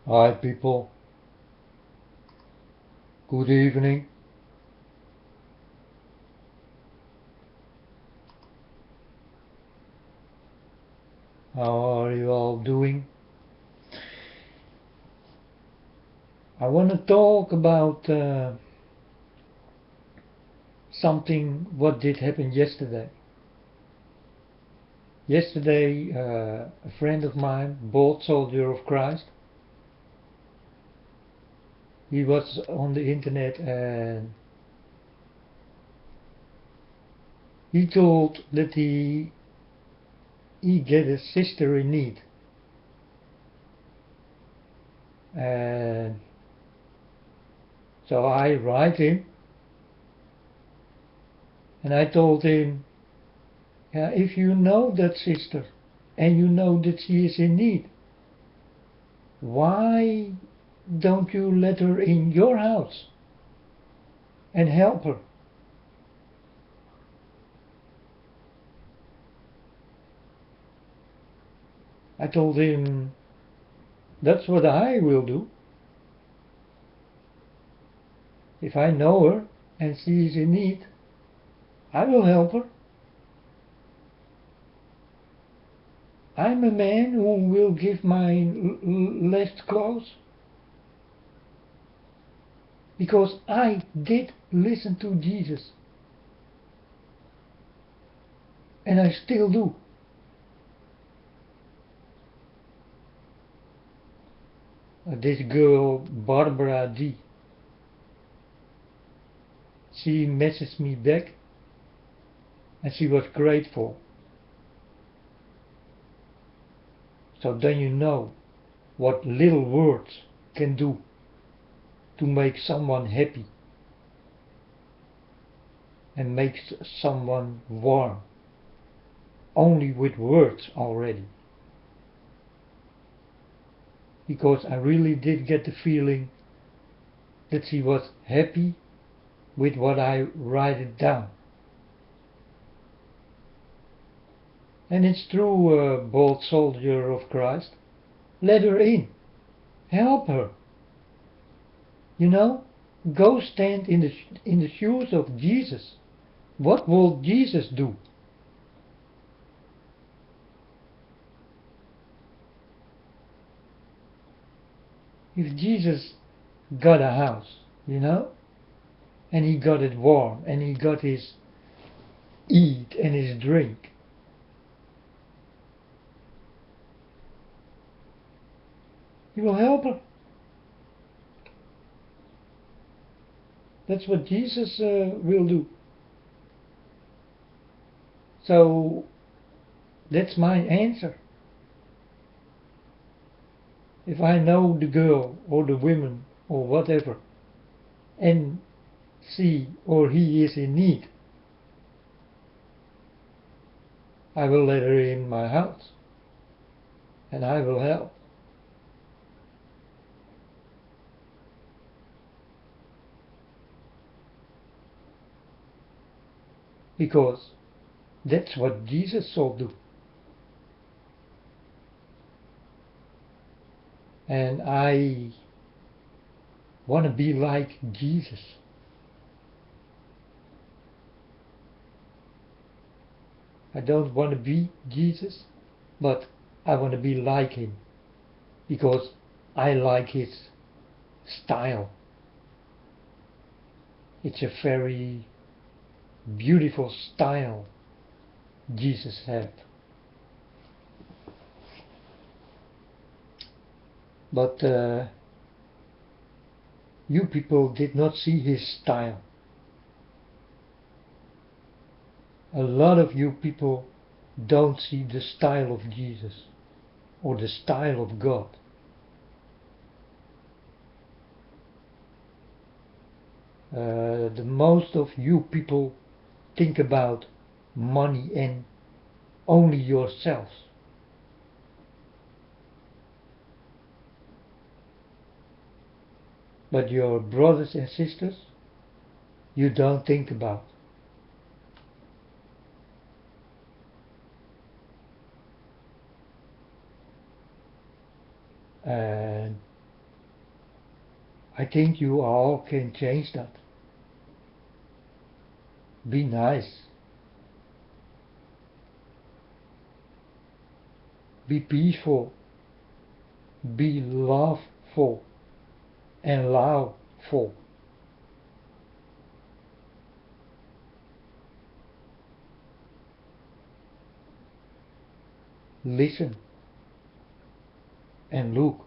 Hi people, good evening. How are you all doing? I want to talk about something what did happen yesterday. Yesterday a friend of mine, bold soldier of Christ, he was on the internet and he told that he get a sister in need. And so I write him and I told him, yeah, if you know that sister and you know that she is in need, why don't you let her in your house and help her? I told him, that's what I will do. If I know her and she is in need, I will help her. I'm a man who will give my last clothes because I did listen to Jesus and I still do. This girl, Barbara D, she messaged me back and she was grateful. So then you know what little words can do to make someone happy and make someone warm, only with words already. Because I really did get the feeling that she was happy with what I write it down. And it's true, bold soldier of Christ. Let her in. Help her. You know, go stand in the shoes of Jesus. What will Jesus do? If Jesus got a house, you know, and he got it warm, and he got his eat and his drink, he will help her. That's what Jesus will do. So that's my answer. If I know the girl or the woman or whatever, and she or he is in need, I will let her in my house and I will help. Because that's what Jesus shall do. And I want to be like Jesus. I don't want to be Jesus, but I want to be like him. Because I like his style. It's a very beautiful style Jesus had. But you people did not see his style. A lot of you people don't see the style of Jesus or the style of God. The most of you people think about money and only yourselves. But your brothers and sisters, you don't think about. And I think you all can change that. Be nice. Be peaceful. Be loveful and loudful. Listen and look.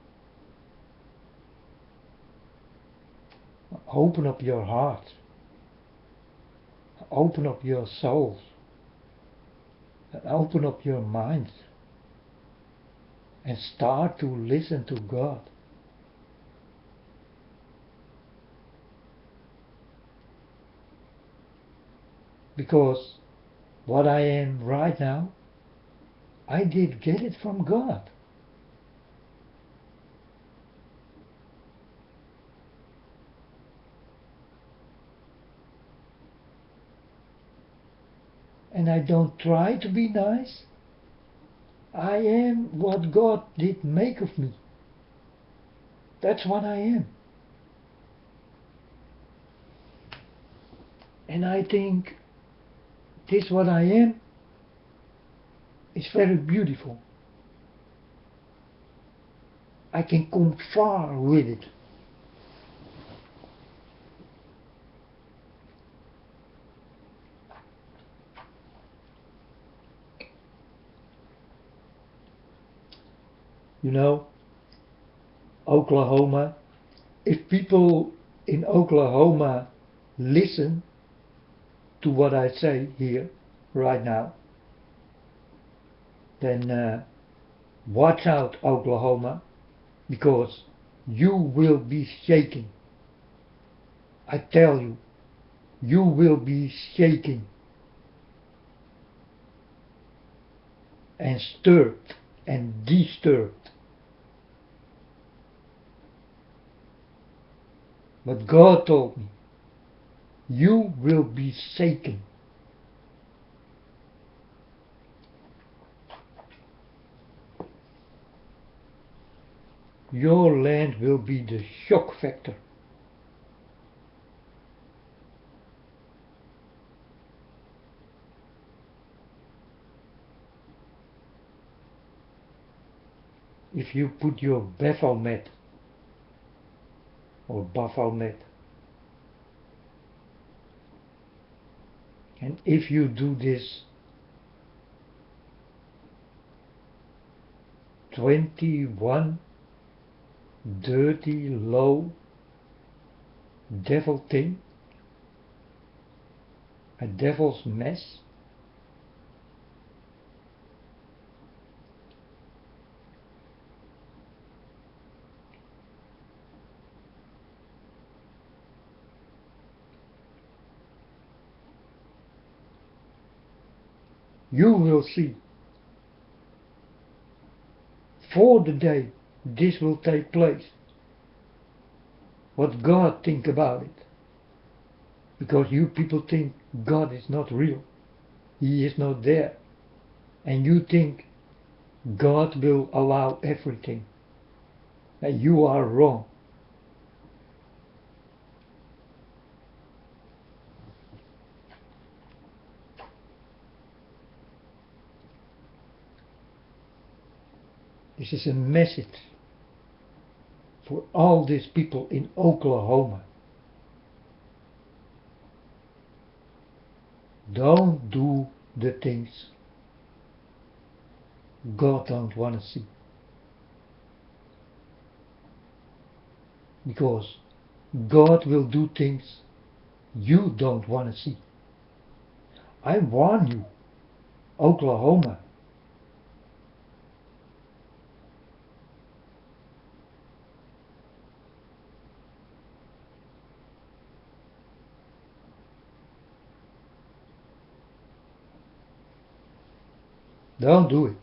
Open up your heart. Open up your souls. And open up your minds. And start to listen to God. Because what I am right now, I did get it from God. And I don't try to be nice. I am what God did make of me. That's what I am. And I think this what I am is very beautiful. I can come far with it. You know, Oklahoma, if people in Oklahoma listen to what I say here right now, then watch out, Oklahoma, because you will be shaking. I tell you, you will be shaking and stirred and disturbed. But God told me, you will be shaken. Your land will be the shock factor. If you put your Baphomet or Baphomet, and if you do this 21 dirty, low, devil thing, a devil's mess, you will see for the day this will take place what God think about it. Because you people think God is not real. He is not there. And you think God will allow everything. And you are wrong. This is a message for all these people in Oklahoma. Don't do the things God don't want to see. Because God will do things you don't want to see. I warn you, Oklahoma. Don't do it.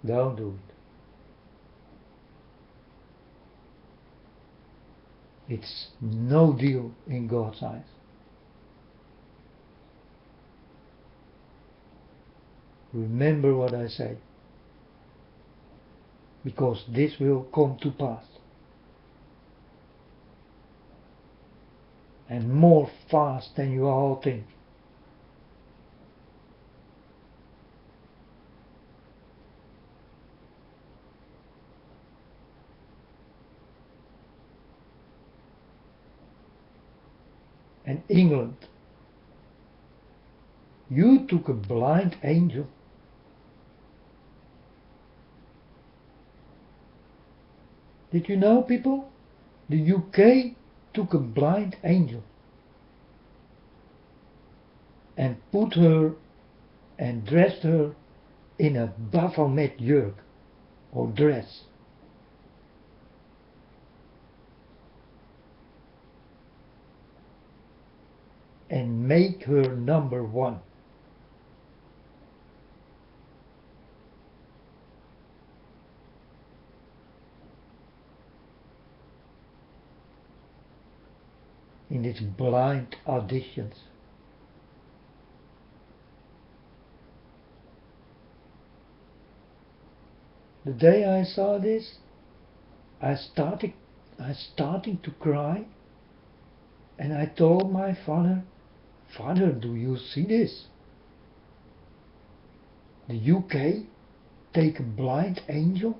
Don't do it. It's no deal in God's eyes. remember what I say, because this will come to pass, and more fast than you all think. And England, you took a blind angel. Did you know, people? The UK took a blind angel and put her and dressed her in a Baphomet jurk or dress. And make her number one. In its blind auditions. The day I saw this, I started to cry, and I told my father, "Father, do you see this? The UK take a blind angel,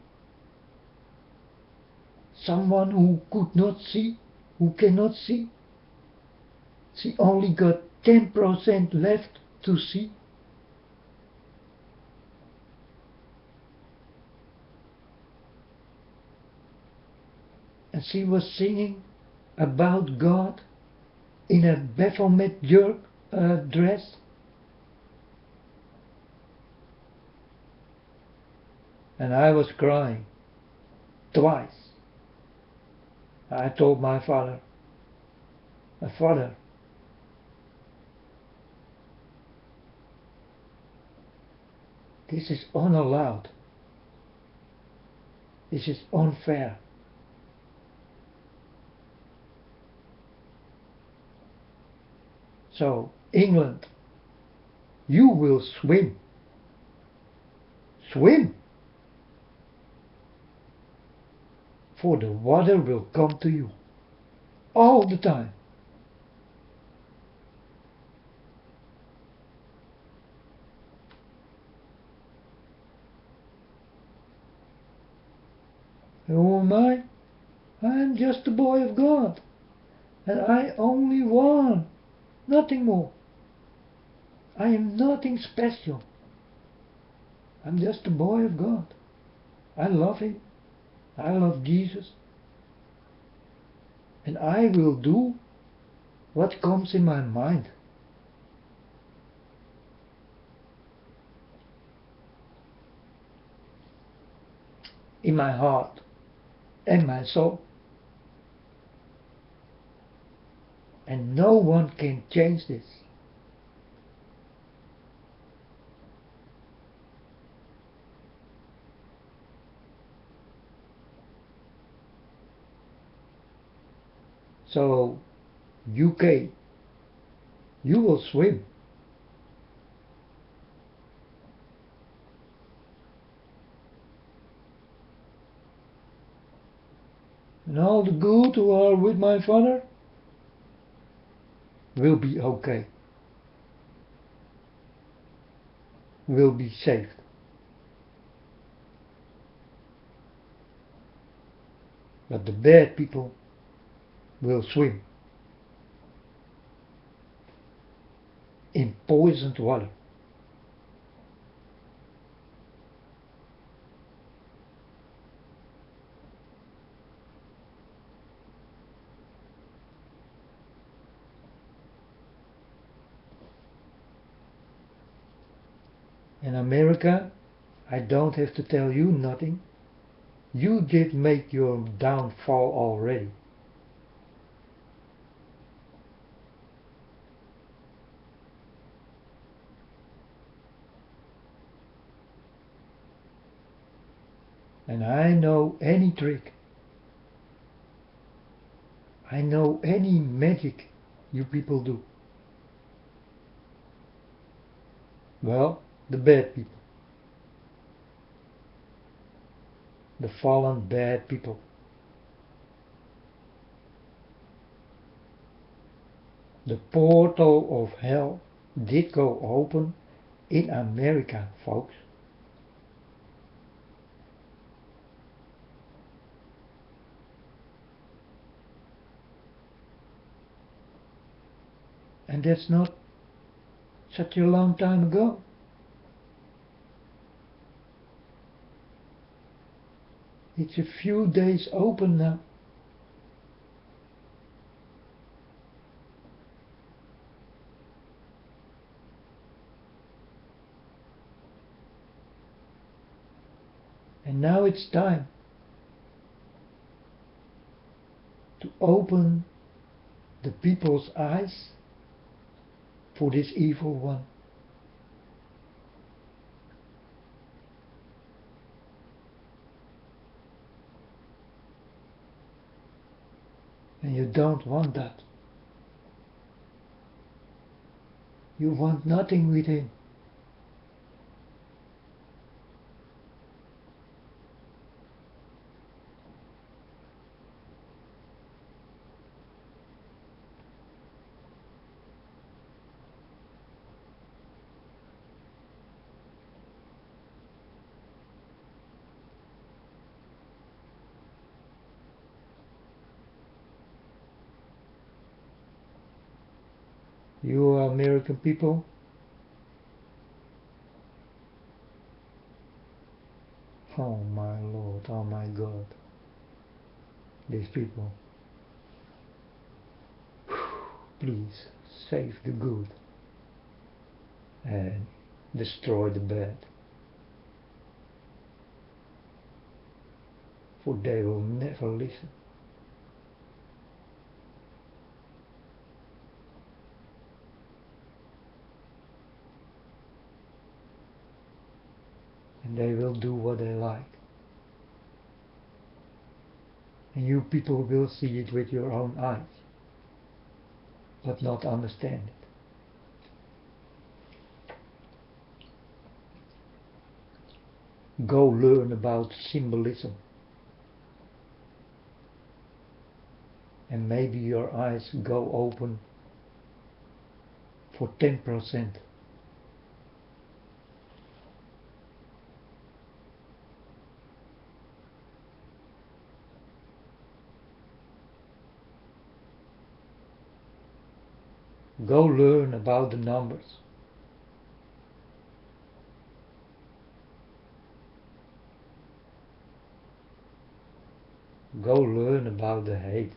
someone who could not see, who cannot see. She only got 10% left to see. And she was singing about God in a Baphomet dress. And I was crying twice. I told my father, "Father, this is unallowed. This is unfair." So, England, you will swim. Swim! For the water will come to you. All the time. Who am I? I am just a boy of God. And I only want, nothing more. I am nothing special. I'm just a boy of God. I love Him. I love Jesus. And I will do what comes in my mind. In my heart and my soul. And no one can change this. So, UK, you will swim. And all the good who are with my father will be okay. Will be saved. But the bad people will swim in poisoned water. In America, I don't have to tell you nothing. You did make your downfall already. And I know any trick. I know any magic you people do. Well, the bad people. the fallen bad people. The portal of hell did go open in America, folks. And that's not such a long time ago. It's a few days open now. And now it's time to open the people's eyes for this evil one. And you don't want that. You want nothing with him. You American people, oh my Lord, oh my God, these people, please save the good and destroy the bad, for they will never listen. And they will do what they like. And you people will see it with your own eyes, but not understand it. Go learn about symbolism. And maybe your eyes go open for 10%. Go learn about the numbers. Go learn about the hate.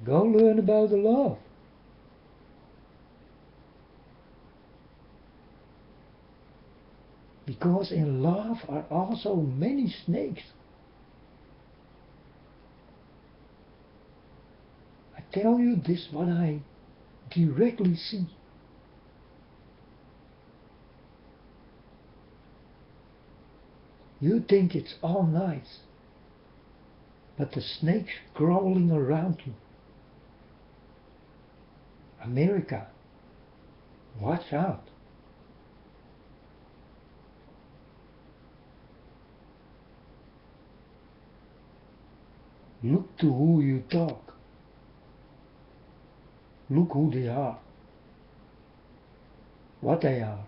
Go learn about the love. Because in love are also many snakes. I tell you this what I directly see. You think it's all nice, but the snakes crawling around you. America, watch out. Look to who you talk. Look who they are. What they are.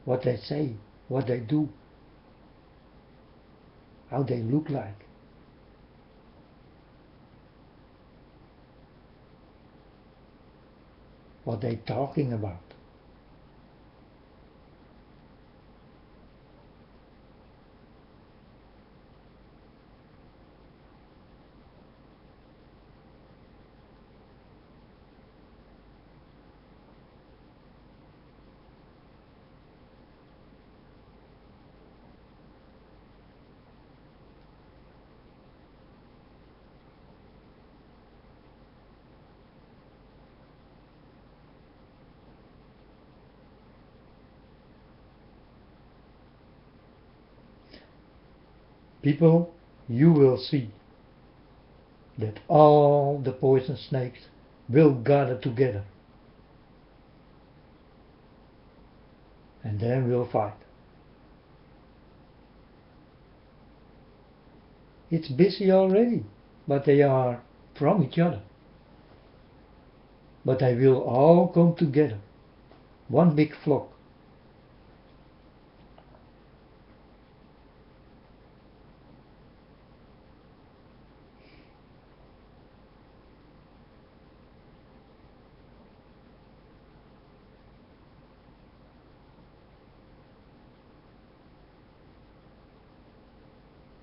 What they say. What they do. How they look like. What they talking about. People, you will see that all the poison snakes will gather together. and then we'll fight. It's busy already, but they are from each other. But they will all come together, one big flock.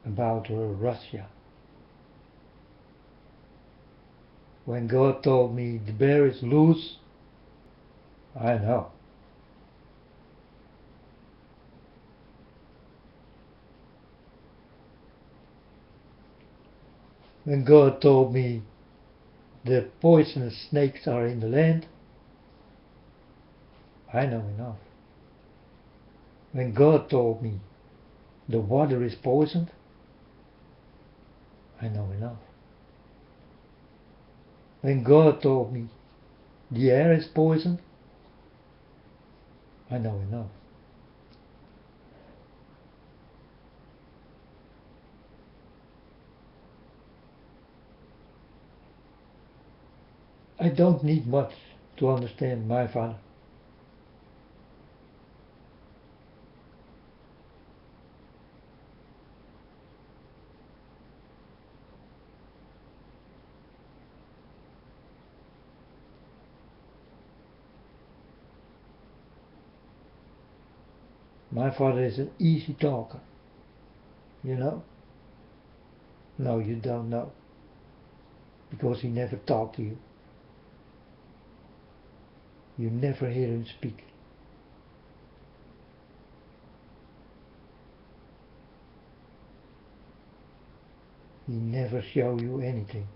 About Russia. When God told me the bear is loose, I know. When God told me the poisonous snakes are in the land, I know enough. When God told me the water is poisoned, I know enough. When God told me the air is poisoned, I know enough. I don't need much to understand my Father. My Father is an easy talker. You know? No, you don't know. Because he never talked to you. You never hear him speak. He never show you anything.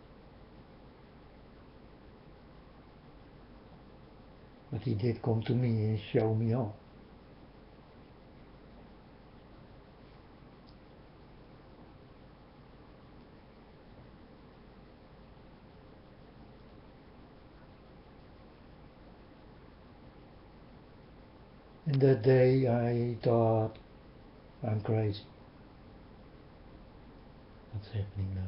But he did come to me and show me all. And that day I thought, I'm crazy. What's happening now?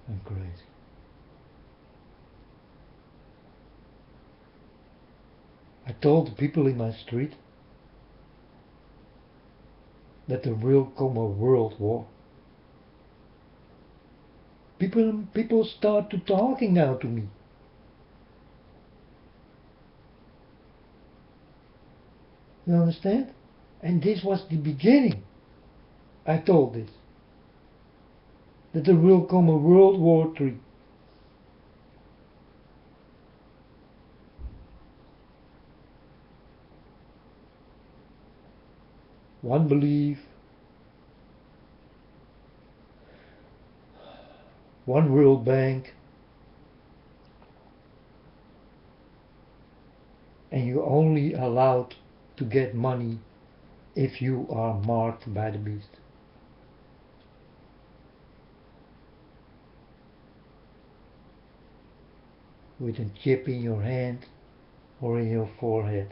I'm crazy. I told the people in my street that there will come a world war. People start to talking now to me. You understand? And this was the beginning. I told this. That there will come a World War III. One belief, one World Bank, and you're only allowed to get money if you are marked by the beast. With a chip in your hand or in your forehead.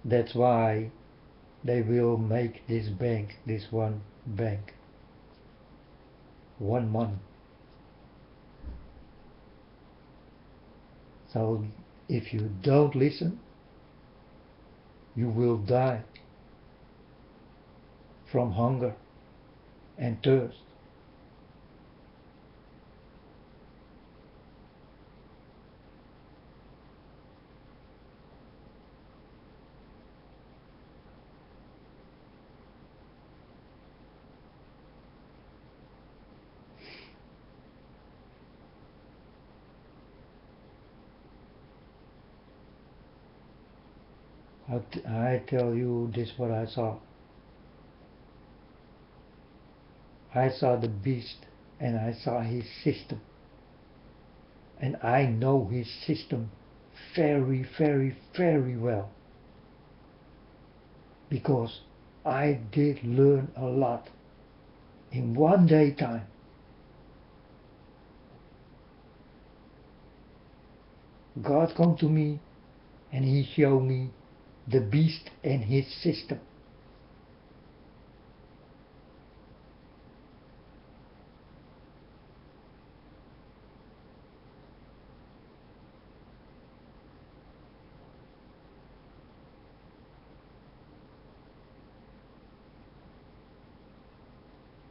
That's why they will make this bank, this one bank, one money. So if you don't listen, you will die from hunger and thirst. I tell you this what I saw. I saw the beast and I saw his system. And I know his system very, very, very well. Because I did learn a lot in one day time. God come to me and he showed me the beast and his system.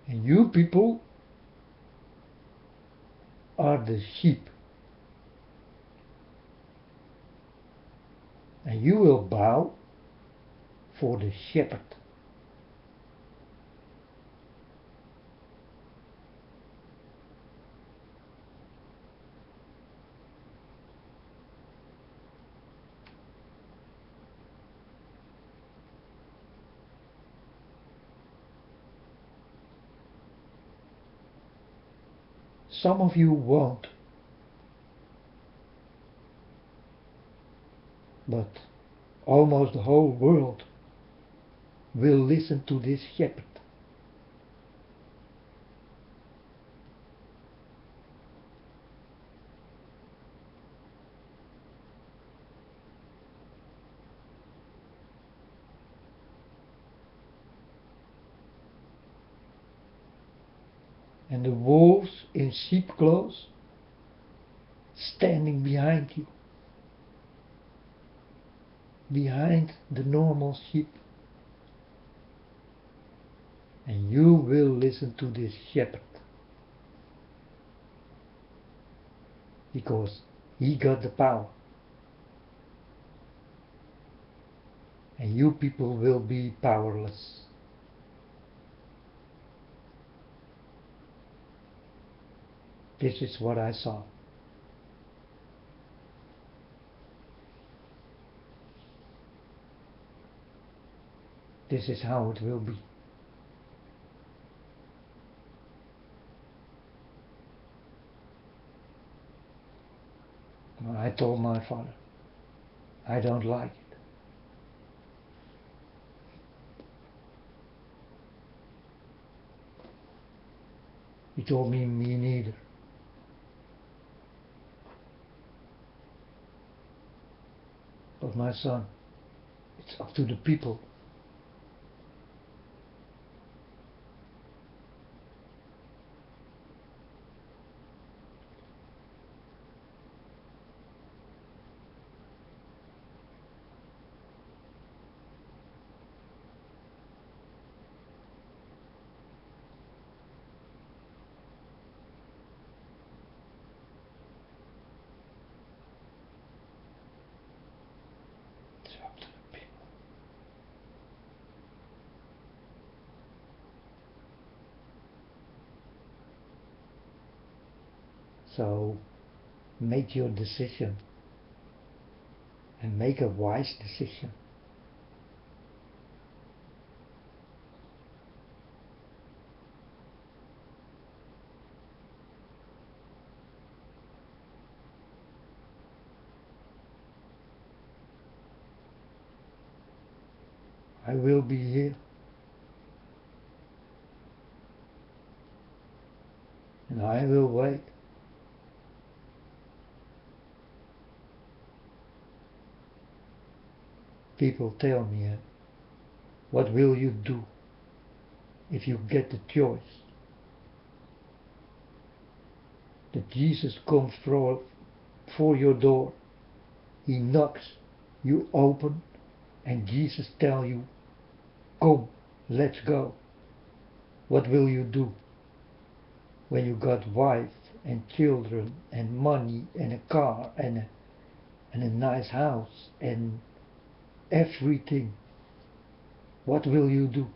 And you people are the sheep. And you will bow for the shepherd. Some of you won't, but almost the whole world will listen to this shepherd. And the wolves in sheep clothes standing behind you, behind the normal sheep. And you will listen to this shepherd, because he got the power. And you people will be powerless. This is what I saw. This is how it will be. I told my father, I don't like it. He told me neither. But my son, it's up to the people. It's up to the people. So make your decision, and make a wise decision. I will be here, and I will wait. People tell me, what will you do if you get the choice? That Jesus comes for your door. He knocks, you open, and Jesus tell you, come, let's go. What will you do when you got wife and children and money and a car and a nice house and everything? What will you do?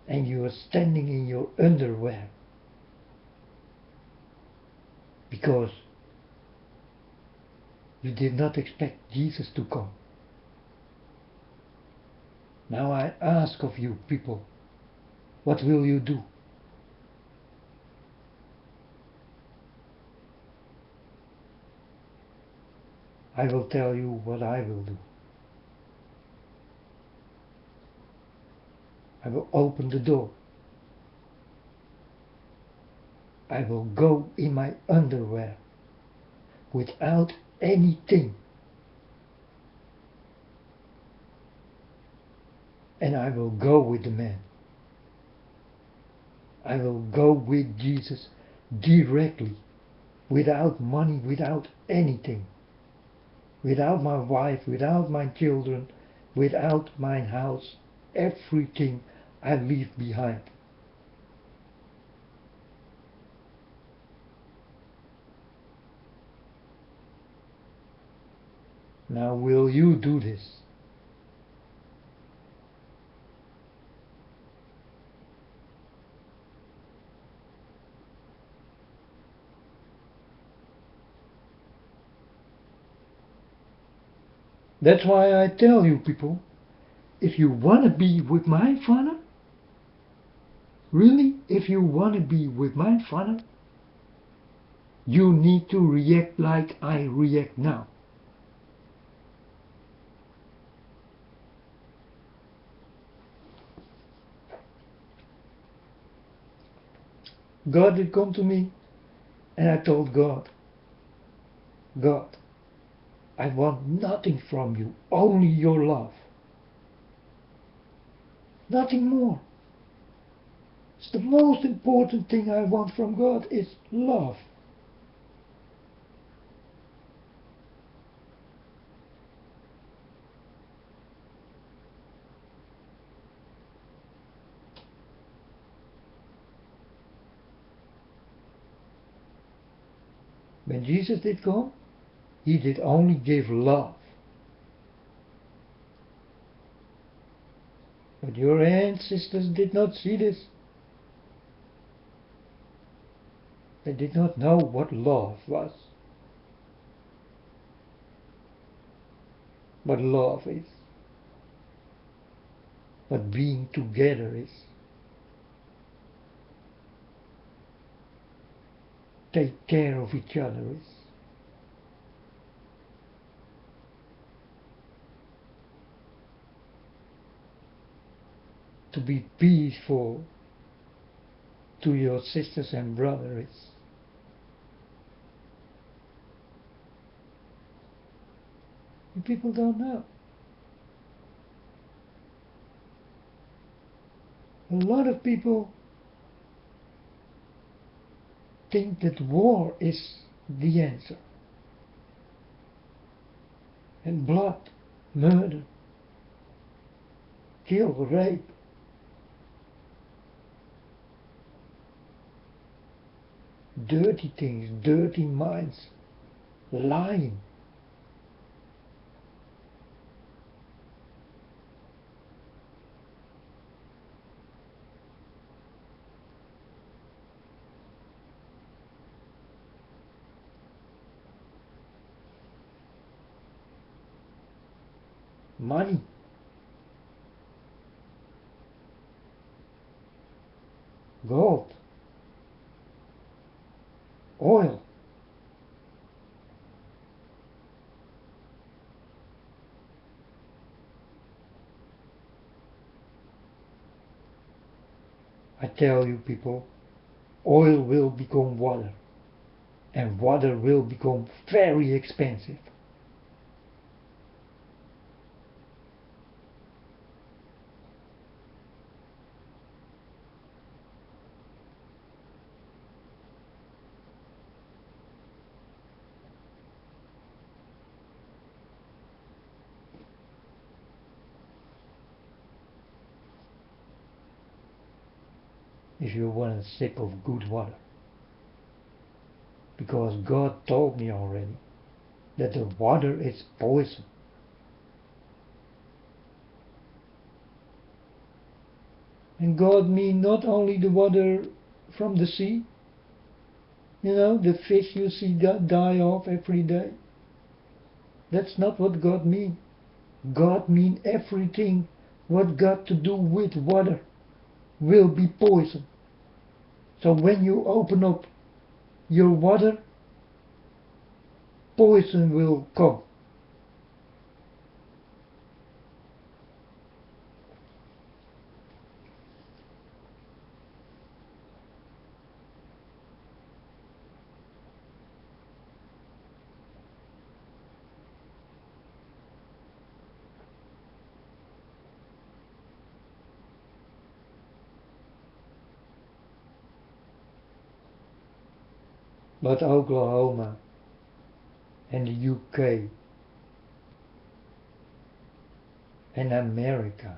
And you are standing in your underwear because you did not expect Jesus to come. Now I ask of you people, what will you do? I will tell you what I will do. I will open the door. I will go in my underwear, without anything. And I will go with the man. I will go with Jesus directly, without money, without anything. Without my wife, without my children, without my house, everything I leave behind. Now will you do this? That's why I tell you people, if you want to be with my Father, really, if you want to be with my Father, you need to react like I react now. God did come to me, and I told God, God, I want nothing from you, only your love. Nothing more. It's the most important thing I want from God is love. When Jesus did come, he did only give love. But your ancestors did not see this. They did not know what love was. What love is. What being together is. Take care of each other is. To be peaceful to your sisters and brothers. And people don't know. A lot of people think that war is the answer. And blood, murder, kill, rape. Dirty things, dirty minds, lying. Money. Gold. Oil. I tell you people, oil will become water, and water will become very expensive. If you want a sip of good water. Because God told me already that the water is poison. And God means not only the water from the sea, the fish you see die off every day. That's not what God means. God means everything what got to do with water will be poison. So when you open up your water, poison will come. but Oklahoma and the UK and America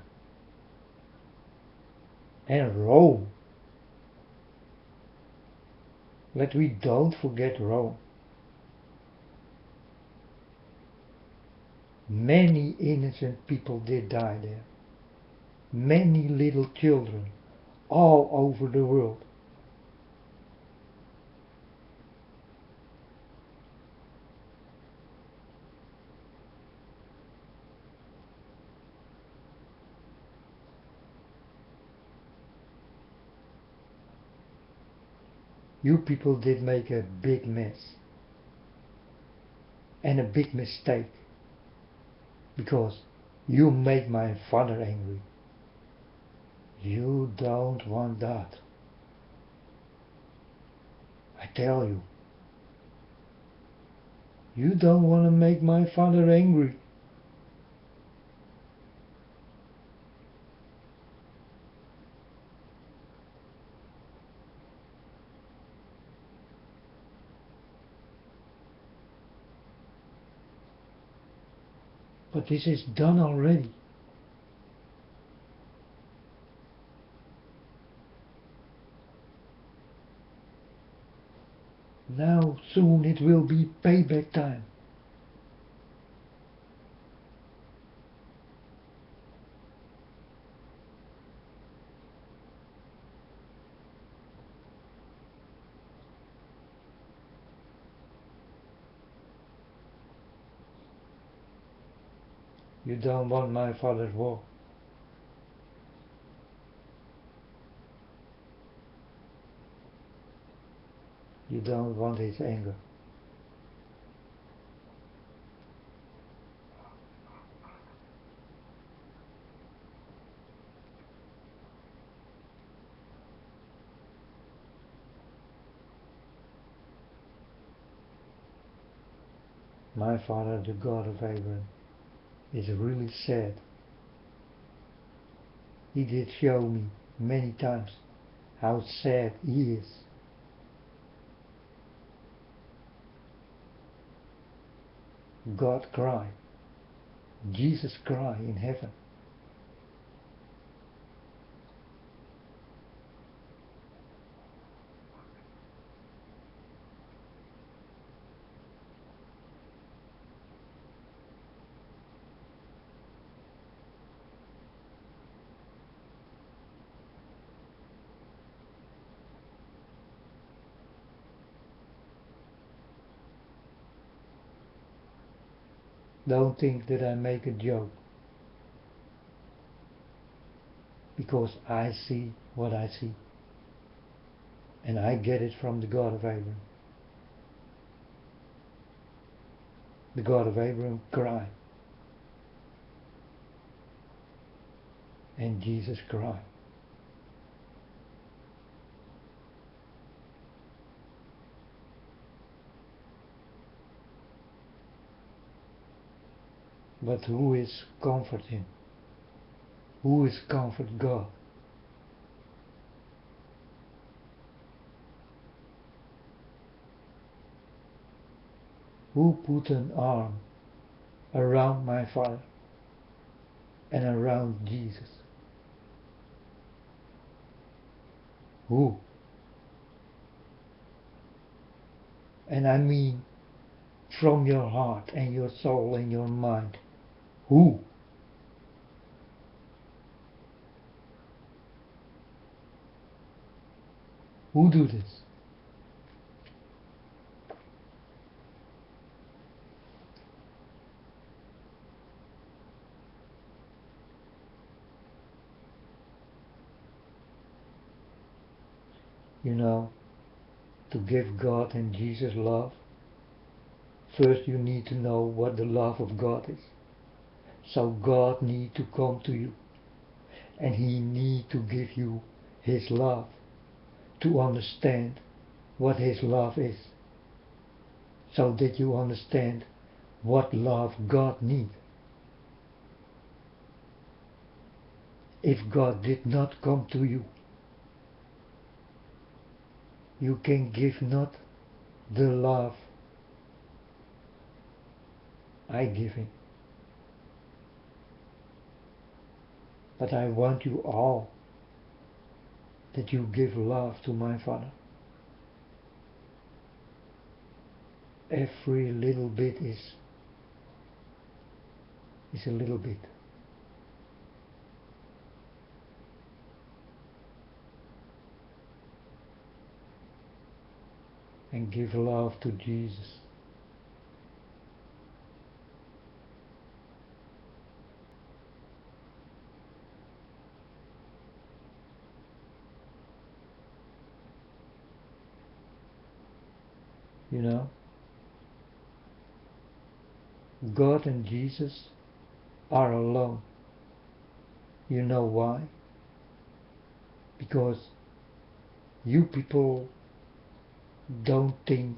and Rome. Let we don't forget Rome. Many innocent people did die there. Many little children all over the world. You people did make a big mess and a big mistake, because you made my father angry. You don't want that. I tell you. You don't want to make my father angry. But this is done already. Now soon it will be payback time. You don't want my father's war. You don't want his anger. My father, the God of Abraham, is really sad. He did show me many times how sad he is. God cried. Jesus cried in heaven. Don't think that I make a joke, because I see what I see, and I get it from the God of Abraham. The God of Abraham cried, and Jesus cried. But who is comforting? Who is comfort God? Who put an arm around my Father and around Jesus? Who? And I mean from your heart and your soul and your mind. Who? Who do this? You know, to give God and Jesus love, first you need to know what the love of God is. So God need to come to you, and He need to give you His love to understand what His love is, so that you understand what love God needs. If God did not come to you, you can give not the love I give him. But I want you all that you give love to my Father. Every little bit is a little bit. And give love to Jesus. You know, God and Jesus are alone. You know why? Because you people don't think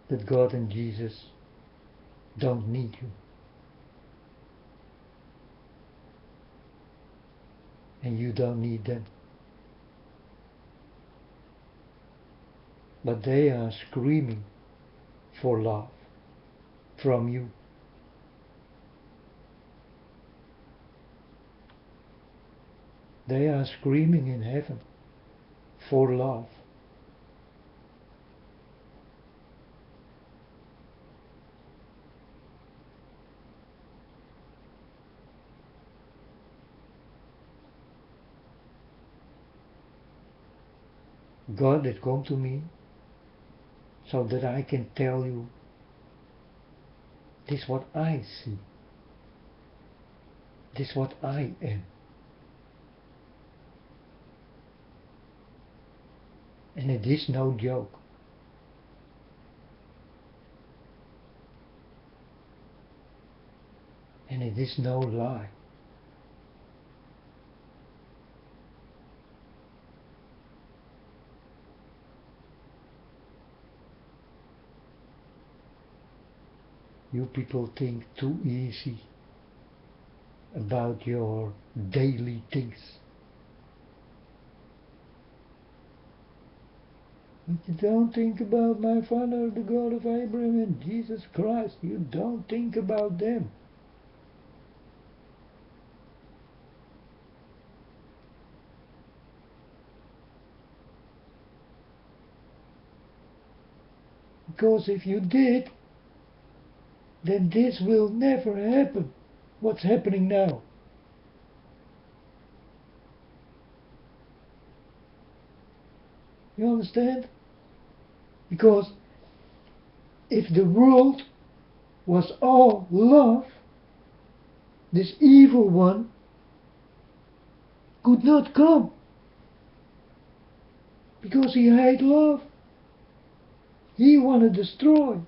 that God and Jesus don't need you. And you don't need them. But they are screaming for love from you. They are screaming in heaven for love. God has come to me so that I can tell you this is what I see. This is what I am. And it is no joke. And it is no lie. You people think too easy about your daily things. But you don't think about my Father, the God of Abraham and Jesus Christ. You don't think about them. Because if you did, then this will never happen. What's happening now? You understand? Because if the world was all love, this evil one could not come. Because he hates love. He want to destroy.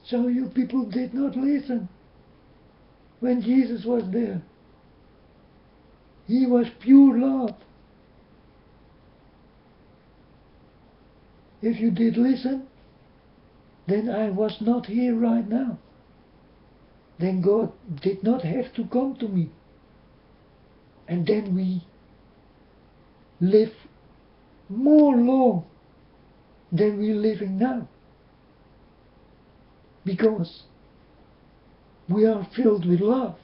So you people did not listen when Jesus was there. He was pure love. If you did listen, then I was not here right now. Then God did not have to come to me. And then we live more long than we're living now. Because we are filled with love.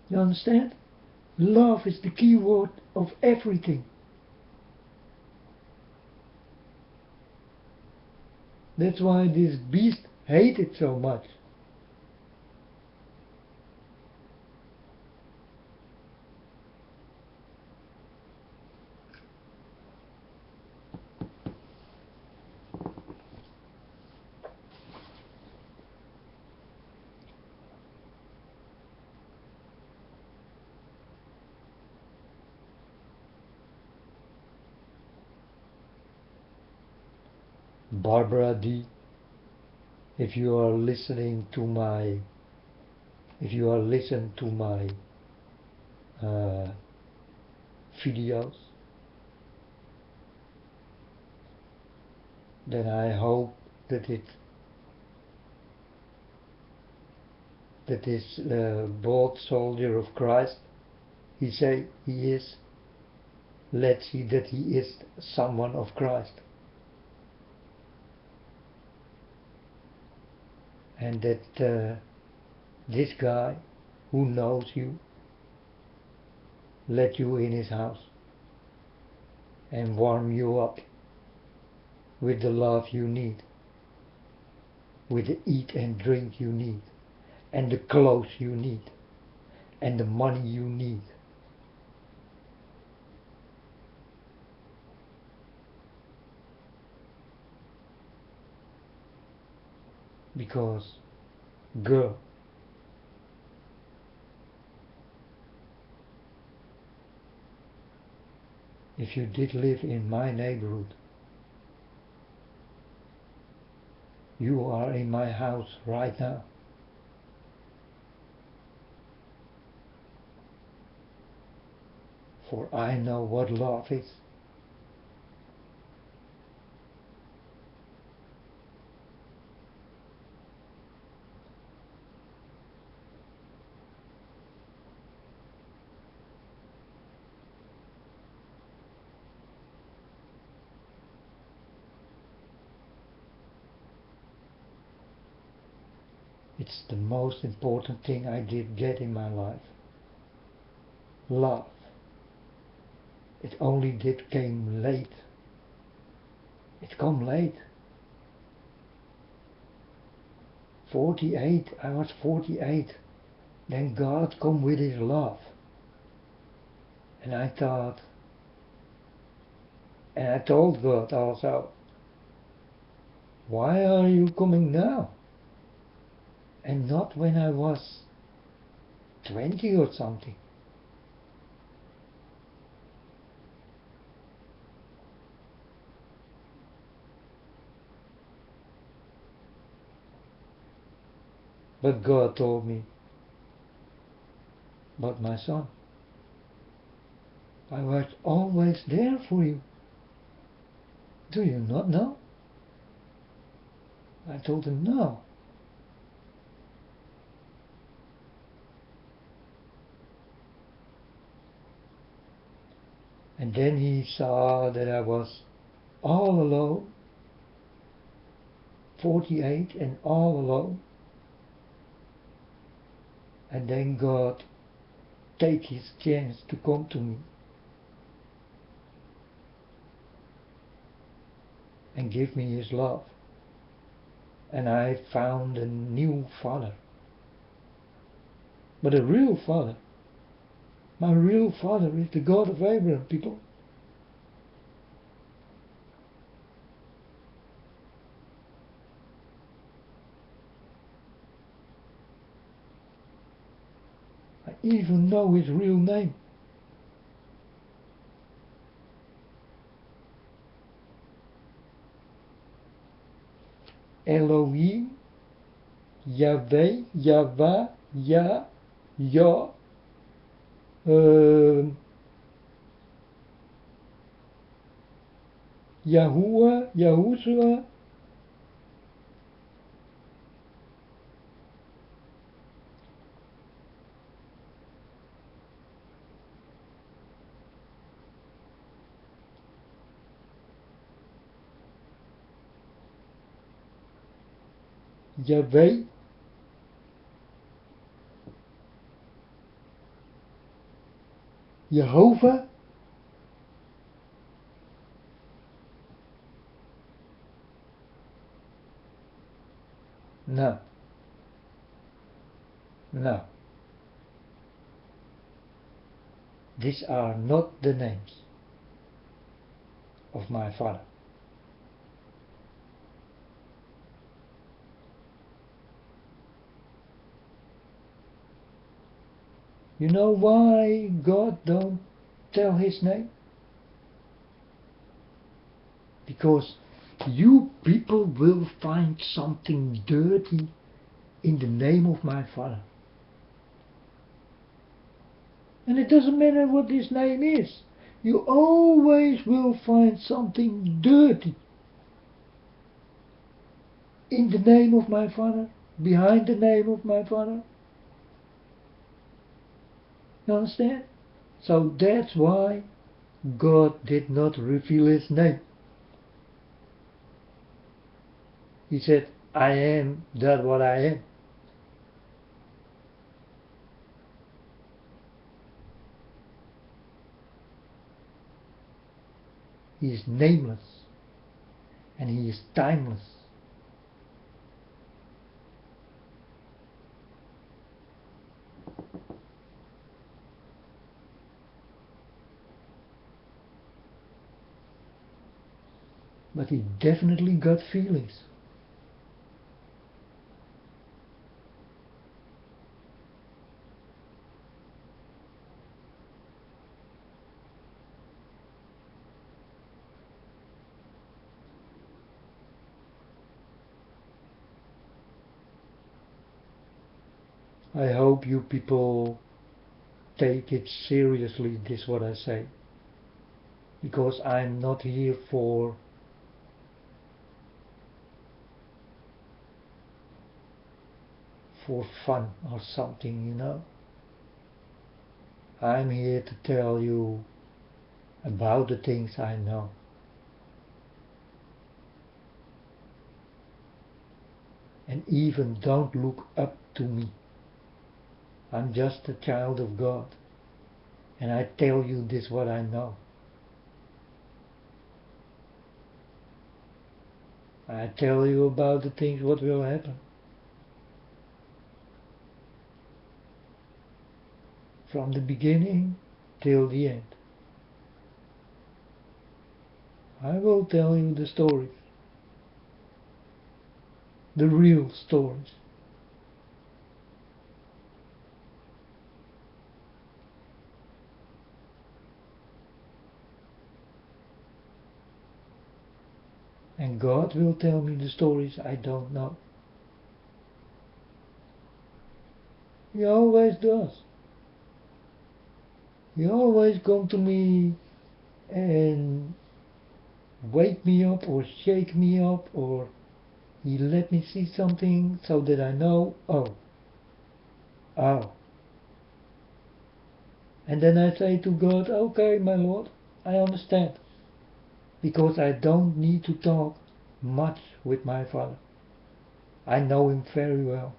You understand? Love is the key word of everything. That's why this beast hated so much. Barbara D, if you are listening to my videos, then I hope that this bold soldier of Christ, he is, let's see that he is someone of Christ. And that this guy who knows you, let you in his house and warm you up with the love you need, with the eat and drink you need, and the clothes you need, and the money you need. Because, girl, if you did live in my neighborhood, you are in my house right now. For I know what love is. It's the most important thing I did get in my life. Love. It only did came late. It come late. 48, I was 48. Then God come with his love. And I thought, and I told God also, why are you coming now? And not when I was 20 or something. But God told me, but my son, I was always there for you. Do you not know? I told him no. And then he saw that I was all alone, 48 and all alone. And then God take his chance to come to me and give me his love. And I found a new father. But a real father. My real father is the God of Abraham, people. I even know his real name. Elohim, Yahweh, Yahweh, Yah, Yah, Yahuwah, Yahushua. Yahweh, Jehovah, no, no. These are not the names of my father. You know why God don't tell his name? Because you people will find something dirty in the name of my father. And it doesn't matter what his name is. You always will find something dirty. in the name of my Father, behind the name of my Father. You understand? So that's why God did not reveal his name. He said, I am that what I am. He is nameless and he is timeless. But he definitely got feelings. I hope you people take it seriously, this what I say. Because I'm not here for fun or something, you know. I'm here to tell you about the things I know. And even don't look up to me. I'm just a child of God. And I tell you this what I know. I tell you about the things what will happen. From the beginning till the end. I will tell you the stories. The real stories. And God will tell me the stories I don't know. He always does. He always come to me and wake me up or shake me up, or he let me see something so that I know, oh. And then I say to God, okay, my Lord, I understand. Because I don't need to talk much with my Father. I know him very well.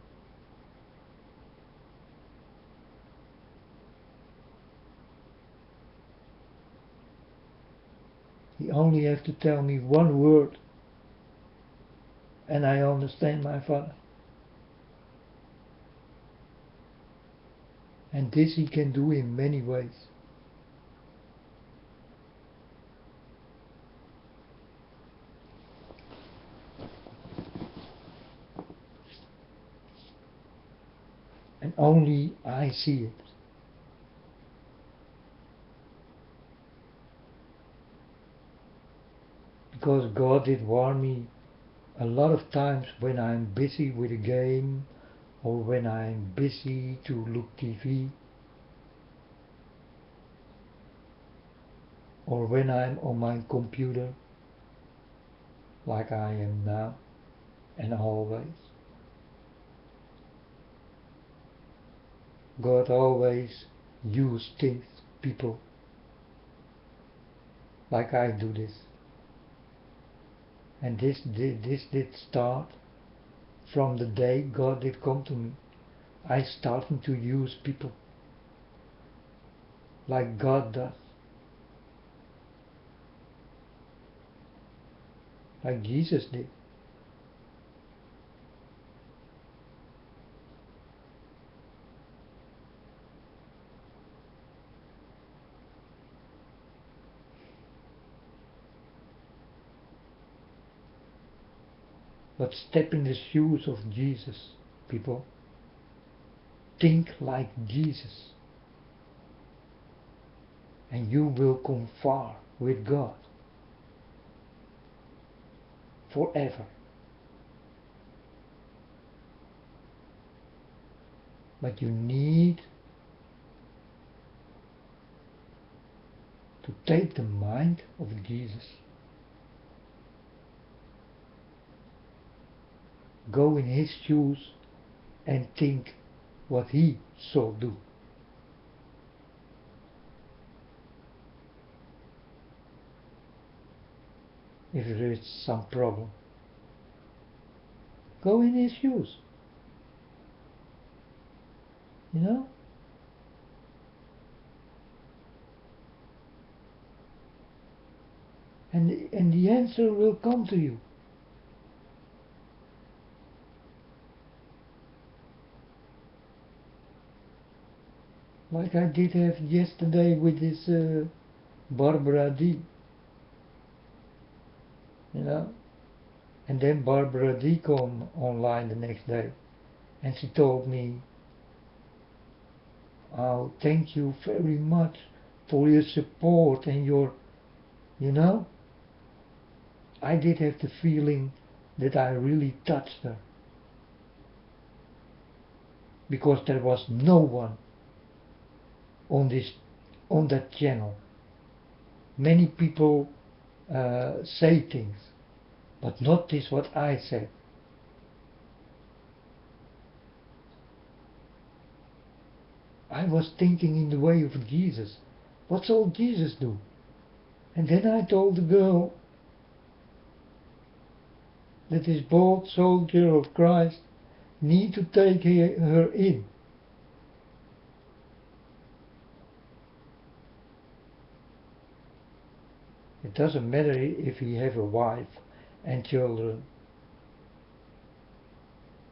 He only has to tell me one word and I understand my Father. And this he can do in many ways. And only I see it. Because God did warn me a lot of times when I'm busy with a game or when I'm busy to look TV or when I'm on my computer like I am now and always. God always used things, people, like I do this. And this did start from the day God did come to me. I started to use people like God does. Like Jesus did. But step in the shoes of Jesus, people. Think like Jesus. And you will come far with God. Forever. But you need to take the mind of Jesus Go in his shoes and think what he shall do. If there is some problem, go in his shoes. You know? And the answer will come to you. Like I did have yesterday with this Barbara D. You know? And then Barbara D came online the next day and she told me, "Oh, thank you very much for your support and your," you know, I did have the feeling that I really touched her. Because there was no one on that channel. Many people say things, but not this what I said. I was thinking in the way of Jesus. What shall Jesus do? And then I told the girl that this bold soldier of Christ need to take her in. It doesn't matter if he have a wife and children.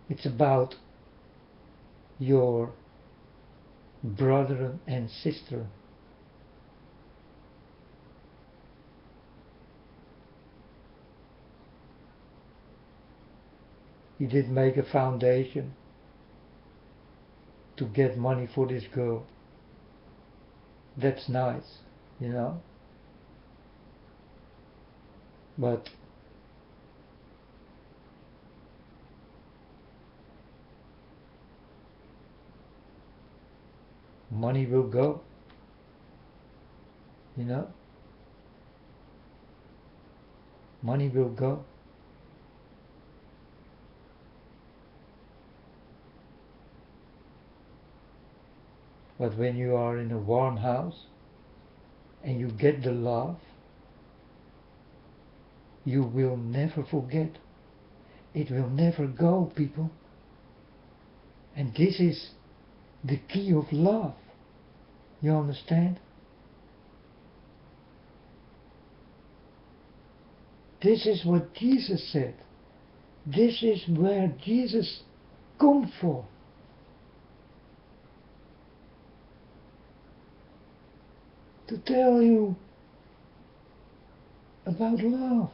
It's about your brother and sister. He did make a foundation to get money for this girl. That's nice, you know. But money will go, you know. Money will go. But when you are in a warm house and you get the love, you will never forget. It will never go, people. And this is the key of love. You understand? This is what Jesus said. This is where Jesus come for. To tell you about love.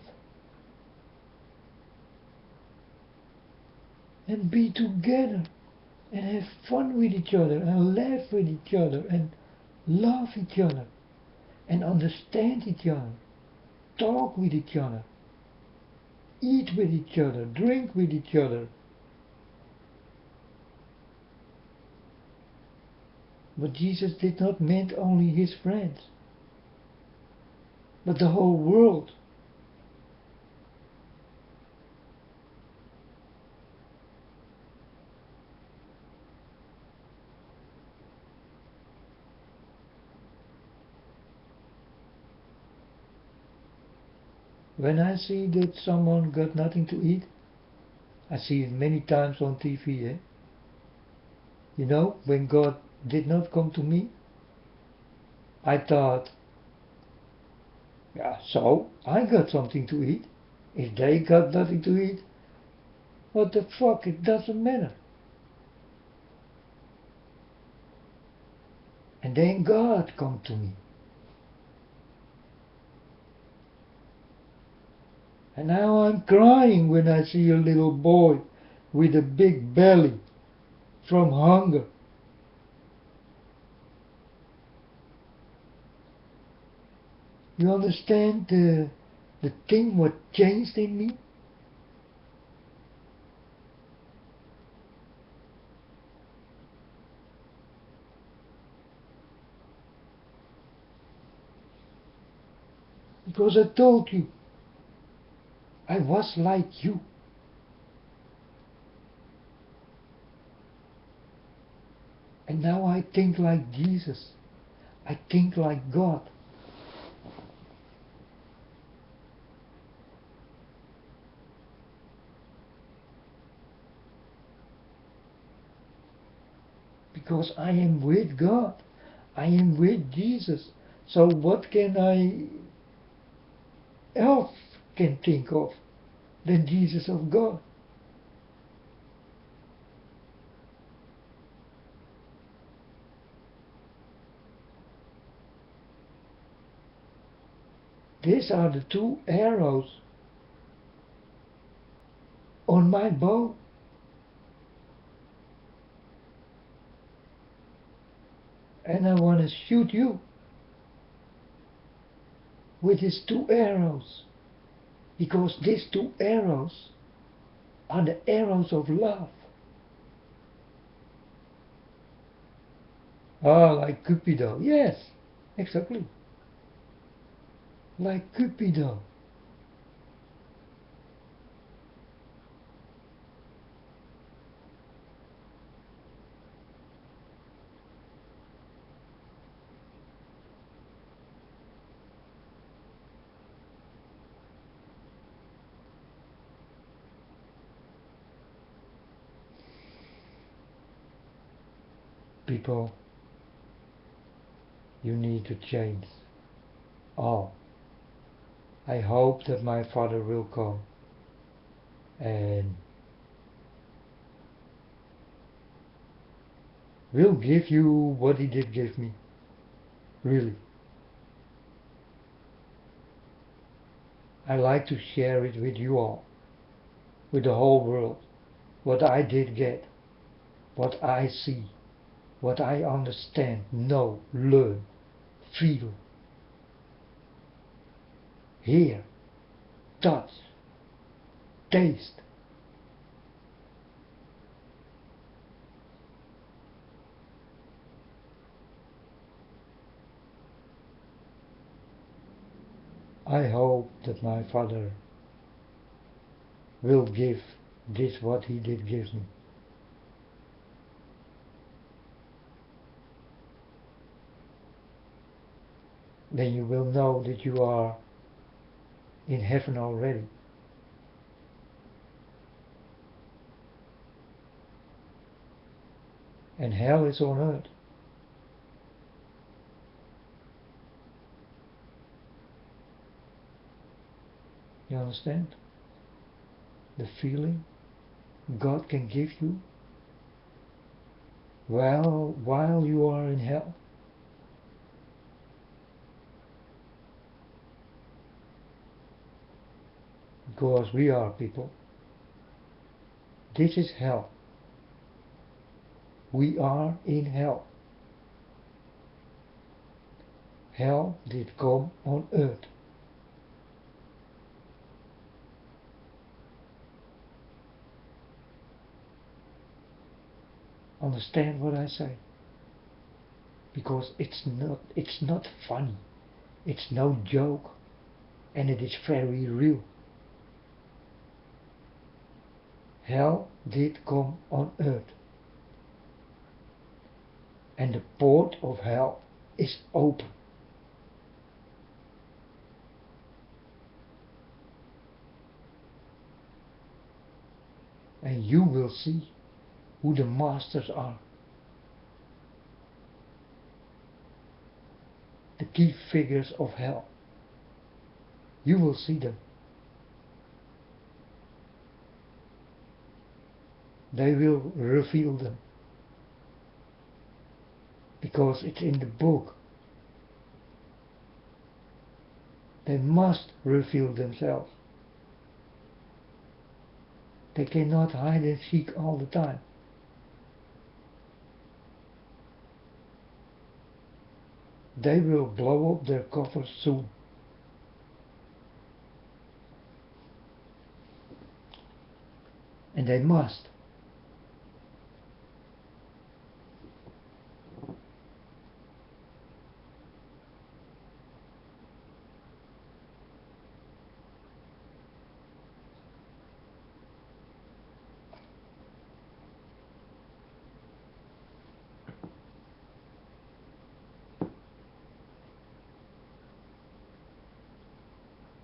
And be together. And have fun with each other. And laugh with each other. And love each other. And understand each other. Talk with each other. Eat with each other. Drink with each other. But Jesus did not mean only his friends, but the whole world. When I see that someone got nothing to eat, I see it many times on TV. You know, when God did not come to me, I thought, yeah, so I got something to eat. If they got nothing to eat, what the fuck, it doesn't matter. And then God come to me. And now I'm crying when I see a little boy with a big belly from hunger. You understand the thing what changed in me? Because I told you, I was like you. And now I think like Jesus. I think like God. Because I am with God. I am with Jesus. So what can I else can think of than Jesus of God? These are the two arrows on my bow. And I want to shoot you with these two arrows. Because these two arrows are the arrows of love. Ah, like Cupido. Yes, exactly. Like Cupido. People, you need to change. Oh, I hope that my Father will come and will give you what He did give me. Really. I like to share it with you all, with the whole world, what I did get, what I see, what I understand, know, learn, feel, hear, touch, taste. I hope that my Father will give this what He did give me. Then you will know that you are in heaven already. And hell is on earth. You understand? The feeling God can give you while you are in hell. Because we are people. This is hell. We are in hell. Hell did come on earth. Understand what I say? Because it's not funny. It's no joke. And it is very real. Hell did come on earth. And the port of hell is open. And you will see who the masters are. The key figures of hell. You will see them. They will reveal them. Because it's in the book. They must reveal themselves. They cannot hide and seek all the time. They will blow up their coffers soon. And they must.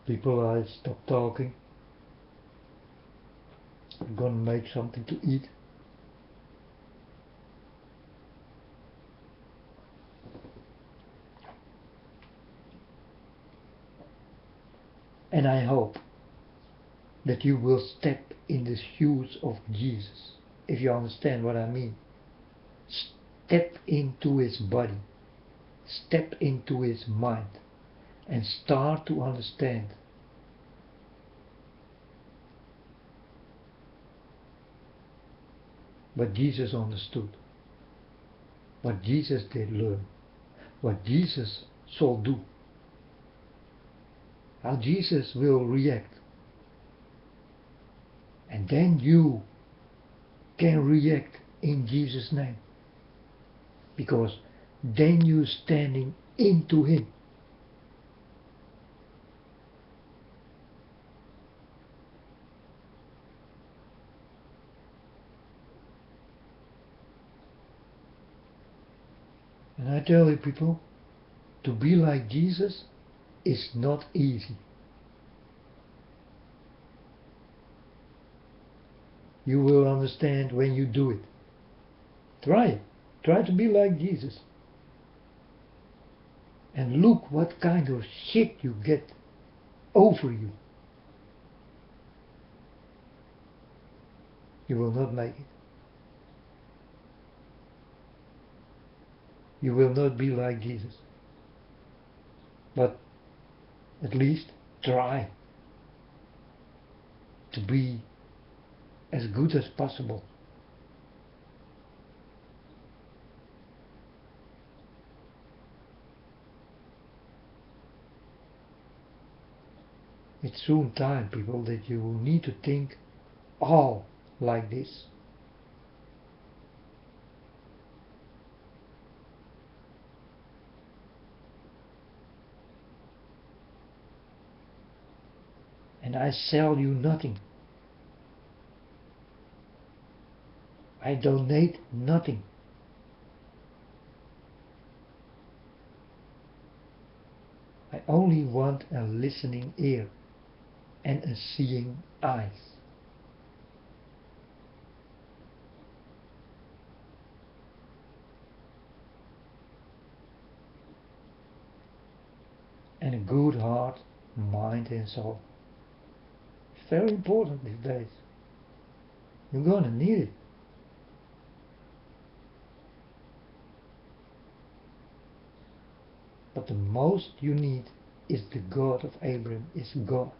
People, I stop talking. I'm gonna make something to eat. And I hope that you will step in the shoes of Jesus, if you understand what I mean. Step into his body, step into his mind, and start to understand what Jesus understood, what Jesus did learn, what Jesus shall do, how Jesus will react. And then you can react in Jesus' name, because then you're standing into him. And I tell you, people, to be like Jesus is not easy. You will understand when you do it. Try it. Try to be like Jesus. And look what kind of shit you get over you. You will not make it. You will not be like Jesus. But at least try to be as good as possible. It's soon time, people, that you will need to think all like this. And I sell you nothing. I donate nothing. I only want a listening ear and a seeing eyes. And a good heart, mind and soul. It's very important these days. You're gonna need it. But the most you need is the God of Abraham, is God.